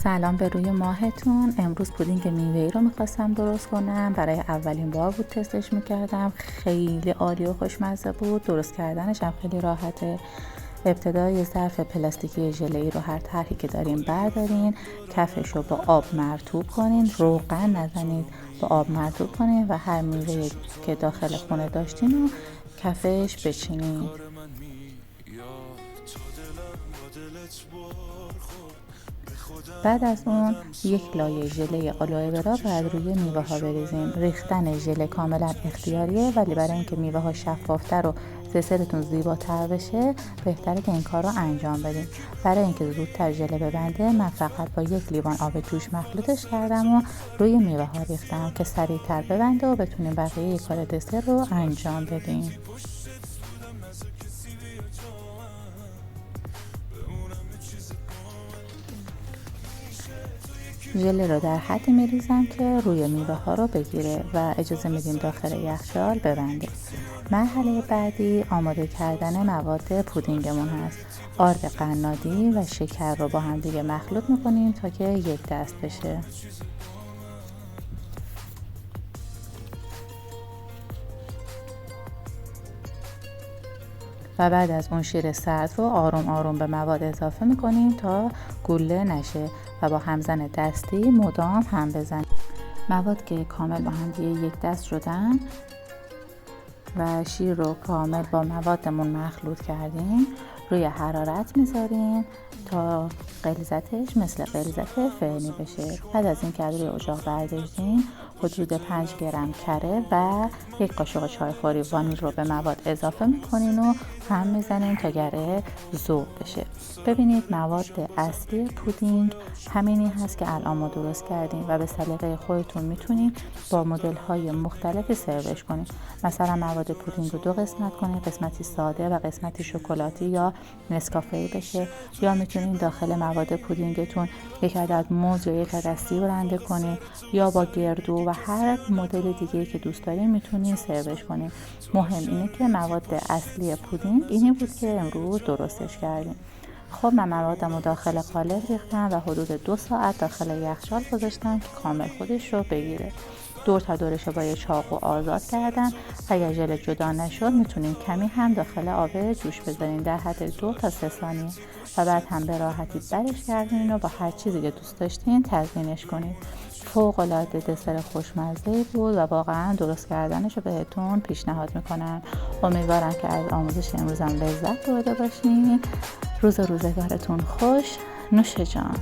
سلام به روی ماهتون. امروز پودینگ میوه‌ای رو میخواستم درست کنم. برای اولین بار بود تستش میکردم. خیلی عالی و خوشمزه بود. درست کردنش هم خیلی راحته. ابتدا یه ظرف پلاستیکی ژله‌ای رو هر طرحی که دارین بردارین، کفش رو با آب مرطوب کنین، روغن نزنید، با آب مرطوب کنین و هر میوه‌ای که داخل خونه داشتین رو کفش بچینین. بعد از اون یک لایه ژله آلوئه vera باید روی میوه ها بریزیم. ریختن ژله کاملا اختیاریه، ولی برای اینکه میوه ها شفافتر و دسرتون زیباتر بشه بهتره که این کار رو انجام بدیم. برای اینکه زودتر ژله ببنده من فقط با یک لیوان آب جوش مخلوطش کردم و روی میوه ها ریختم که سریعتر ببنده و بتونیم بقیه کار دسر رو انجام بدیم. ژله رو در حدی میریزم که روی میوه ها رو بگیره و اجازه میدیم داخل یخچال ببنده. مرحله بعدی آماده کردن مواد پودینگمون هست. آرد قنادی و شکر رو با هم دیگه مخلوط میکنیم تا که یک دست بشه. و بعد از اون شیر سرد رو آروم آروم به مواد اضافه میکنیم تا گوله نشه و با همزن دستی مدام هم بزنیم. مواد که کامل با هم دیگه یک دست شدن و شیر رو کامل با موادمون مخلوط کردیم، روی حرارت میذاریم تا غلیظتش مثل غلیظت فرنی بشه. بعد از این که روی اجاق برداشتیم حدود 5 گرم کره و یک قاشق چایخوری وانیل رو به مواد اضافه میکنین و هم میزنین تا گره ذوب بشه. ببینید مواد اصلی پودینگ همینی هست که الان ما درست کردیم و به سلیقه خودتون میتونین با مدل های مختلفی سروش کنین. مثلا مواد پودینگ رو 2 قسمت کنین، قسمتی ساده و قسمتی شکلاتی یا نسکافه بشه، یا میتونین داخل مواد پودینگتون یک عدد موز یا یک عدد سیب رنده کنین، یا با گردو و هر مدل دیگه‌ای که دوست دارین میتونین سروش کنین. مهم اینه که مواد اصلی پودینگ اینی بود که امروز درستش کردیم. خب من موادم رو داخل قالب ریختم و حدود 2 ساعت داخل یخچال گذاشتم که کامل خودش رو بگیره. دور تا دورش رو با یه چاقو آزاد کردم. اگر ژله جدا نشد میتونین کمی هم داخل آب جوش بذارین در حد 2 تا 3 ثانیه و بعد هم به راحتی برش کردین و با هر چیزی که دوست داشتین تزیینش کنید. فوق العاده دسر خوشمزه‌ای بود و واقعا درست کردنش رو بهتون پیشنهاد میکنم. امیدوارم که از آموزش امروزم لذت برده باشین. روز و روزگارتون خوش. نوش جان.